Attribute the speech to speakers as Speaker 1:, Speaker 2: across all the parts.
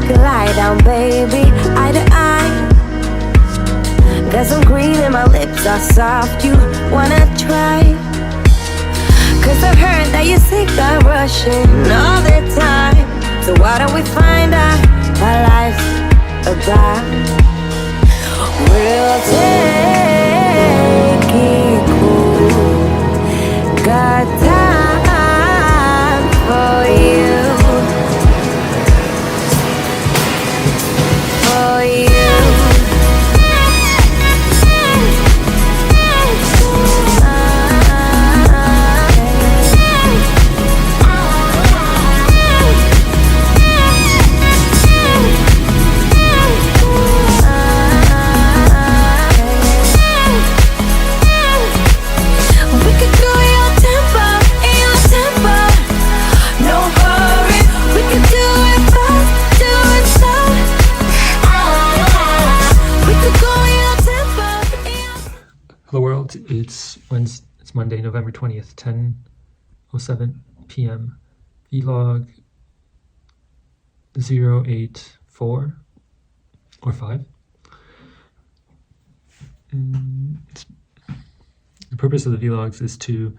Speaker 1: can lie down, baby, eye to eye. Got some green and my lips are soft. You wanna try? Cause I've heard that you're sick of rushing all the time. So why don't we find out what life's about? We'll take it cool. Got time for you. For you.
Speaker 2: Hello world, it's Wednesday, it's Monday, November 20th, 10:07 p.m. Vlog 084 or 5. The purpose of the vlogs is to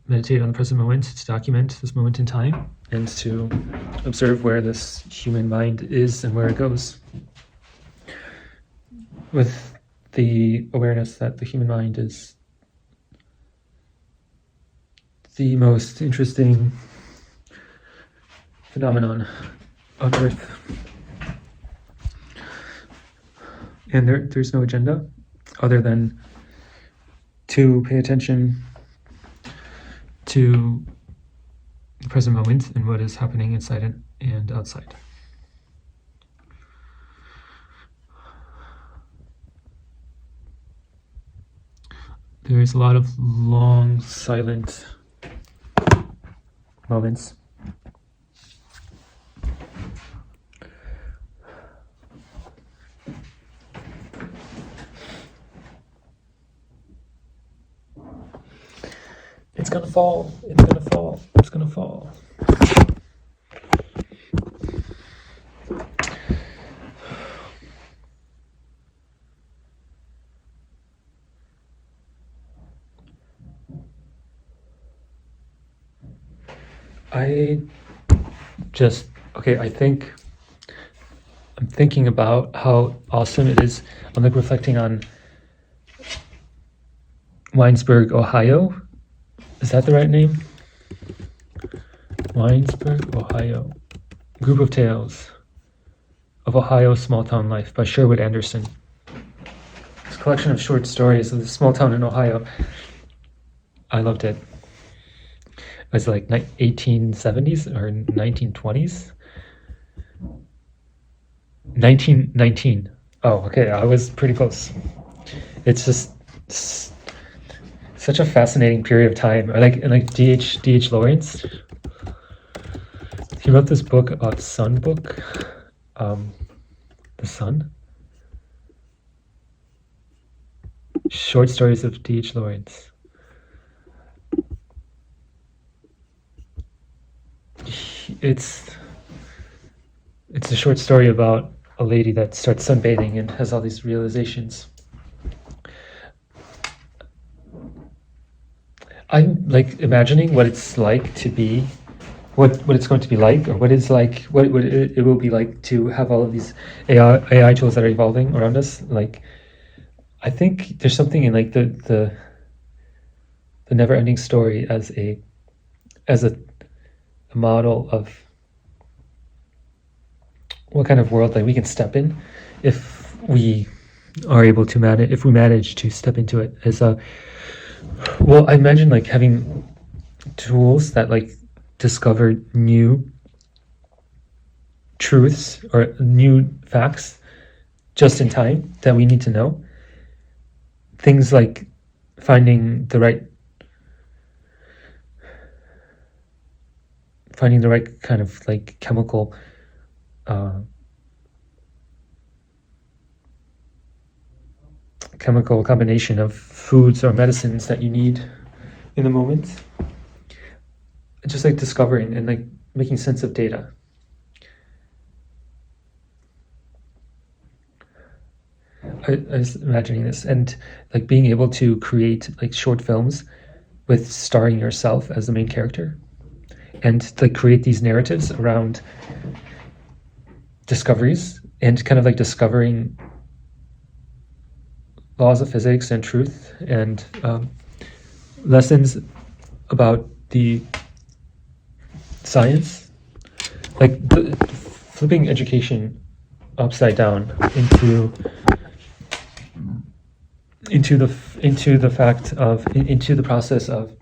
Speaker 2: meditate on the present moment, to document this moment in time, and to observe where this human mind is and where it goes. With the awareness that the human mind is the most interesting phenomenon on Earth. And there's no agenda other than to pay attention to the present moment and what is happening inside and outside. There is a lot of long, silent moments. It's gonna fall, it's gonna fall, it's gonna fall. I'm thinking about how awesome it is. I'm like reflecting on Winesburg, Ohio. Is that the right name? Winesburg, Ohio. Group of Tales of Ohio Small Town Life by Sherwood Anderson. It's a collection of short stories of the small town in Ohio. I loved it. It was like 1870s or 1920s. 1919. Oh, okay. I was pretty close. It's just such a fascinating period of time. I like D.H. Lawrence. He wrote this book about Sun book. The Sun. Short stories of D.H. Lawrence. It's a short story about a lady that starts sunbathing and has all these realizations. I'm like imagining what it's like to be, what it's going to be like, or what it will be like to have all of these AI tools that are evolving around us. Like, I think there's something in like the never-ending story as a model of what kind of world like we can step in if we are able to manage to step into it. I imagine like having tools that like discover new truths or new facts just in time that we need to know. Things like finding the right kind of like chemical combination of foods or medicines that you need in the moment. Just like discovering and like making sense of data. I was imagining this, and like being able to create like short films with starring yourself as the main character, and like create these narratives around discoveries and kind of like discovering laws of physics and truth and lessons about the science, like flipping education upside down into the process of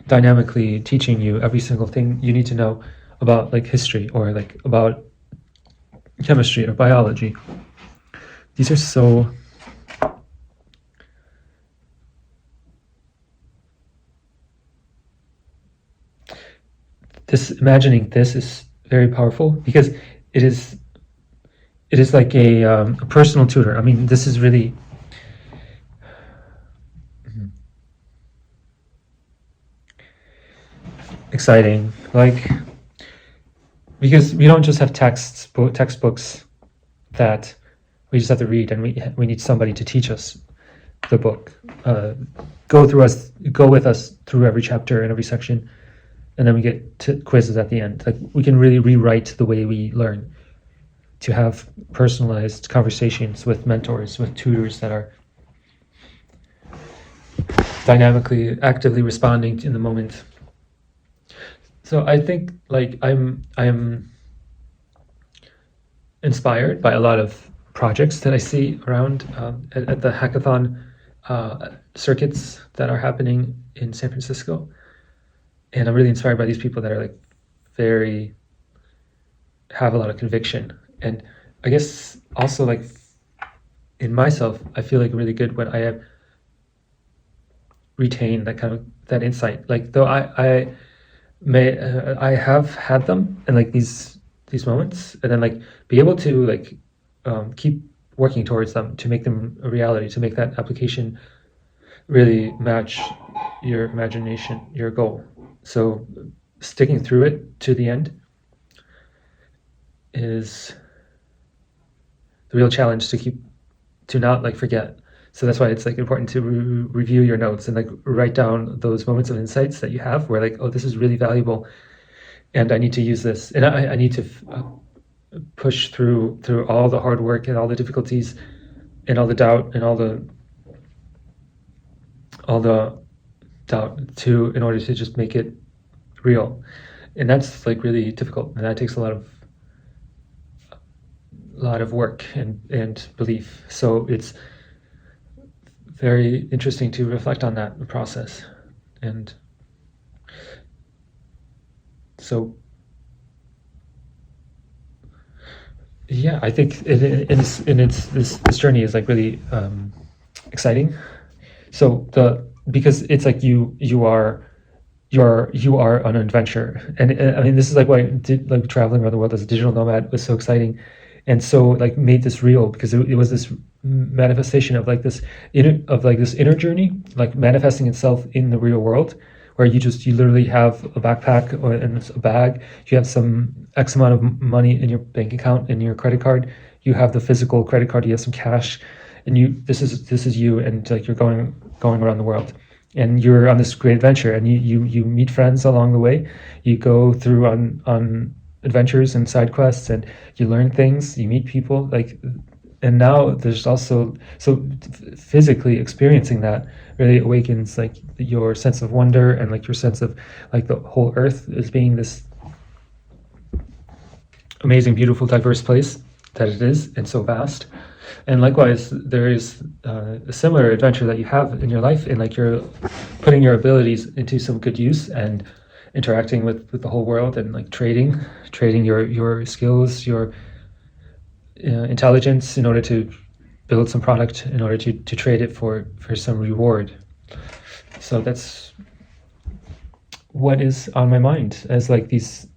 Speaker 2: dynamically teaching you every single thing you need to know about like history or like about chemistry or biology. These are so imagining this is very powerful because it is like a personal tutor. I mean, this is really exciting, like, because we don't just have textbooks that we just have to read, and we need somebody to teach us the book, go with us through every chapter and every section, and then we get to quizzes at the end. Like, we can really rewrite the way we learn to have personalized conversations with mentors, with tutors that are dynamically, actively responding in the moment. So I think like I'm inspired by a lot of projects that I see around at the hackathon circuits that are happening in San Francisco, and I'm really inspired by these people that are like have a lot of conviction. And I guess also like in myself, I feel like really good when I have retained that insight. Like, though I have had them and like these moments, and then like be able to like keep working towards them to make them a reality, to make that application really match your imagination, your goal. So sticking through it to the end is the real challenge, to not like forget. So that's why it's like important to review your notes and like write down those moments of insights that you have where like, oh, this is really valuable and I need to use this, and I need to push through all the hard work and all the difficulties and all the doubt and all the doubt in order to just make it real. And that's like really difficult, and that takes a lot of work and belief. So it's very interesting to reflect on that process. And so yeah, I think this journey is like really exciting. So because it's like you are an adventurer, and I mean, this is like why like traveling around the world as a digital nomad was so exciting, and so like made this real, because it was this manifestation of like this inner journey, like manifesting itself in the real world, where you literally have a backpack and a bag, you have some X amount of money in your bank account, in your credit card, you have the physical credit card, you have some cash, and this is you, and like you're going around the world, and you're on this great adventure, and you meet friends along the way, you go through on adventures and side quests, and you learn things, you meet people, like, and now there's also, so physically experiencing that really awakens like your sense of wonder, and like your sense of like the whole earth as being this amazing, beautiful, diverse place that it is, and so vast. And likewise, there is a similar adventure that you have in your life, and like you're putting your abilities into some good use and interacting with the whole world, and like trading your skills, your intelligence, in order to build some product, in order to trade it for some reward. So that's what is on my mind as like these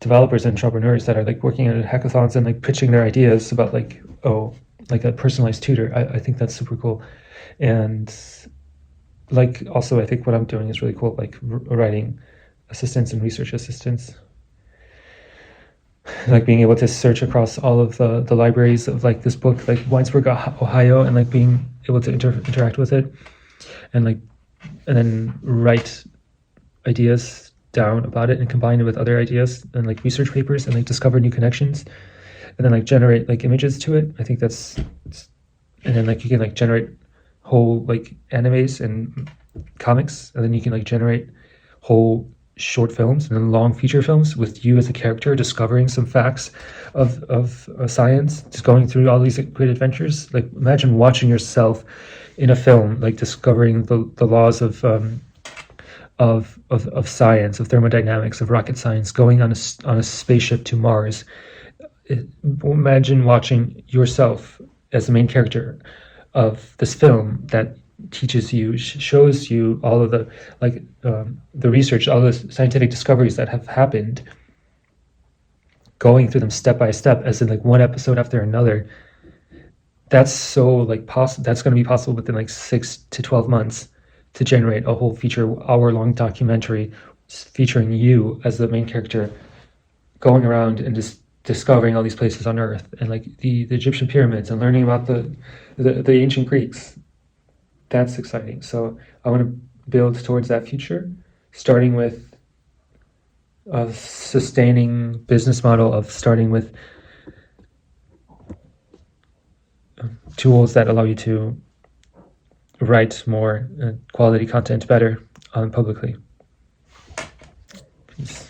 Speaker 2: developers and entrepreneurs that are like working at hackathons and like pitching their ideas about like, oh, like a personalized tutor. I think that's super cool. And like also I think what I'm doing is really cool, like writing assistants and research assistants. like being able to search across all of the libraries of like this book, like Winesburg, Ohio, and like being able to interact with it, and like and then write ideas down about it and combine it with other ideas and like research papers and like discover new connections, and then like generate like images to it. I think that's, and then like you can like generate whole like animes and comics, and then you can like generate whole short films and then long feature films with you as a character discovering some facts of science, just going through all these great adventures. Like imagine watching yourself in a film, like discovering the laws of science, of thermodynamics, of rocket science, going on a spaceship to Mars. Imagine watching yourself as the main character of this film that teaches you, shows you all of the like the research, all the scientific discoveries that have happened, going through them step by step, as in like one episode after another. That's so like possible. That's going to be possible within like 6 to 12 months to generate a whole hour-long documentary featuring you as the main character, going around and just discovering all these places on Earth, and like the Egyptian pyramids, and learning about the ancient Greeks. That's exciting. So I want to build towards that future, starting with a sustaining business model of starting with tools that allow you to write more quality content better publicly. Peace.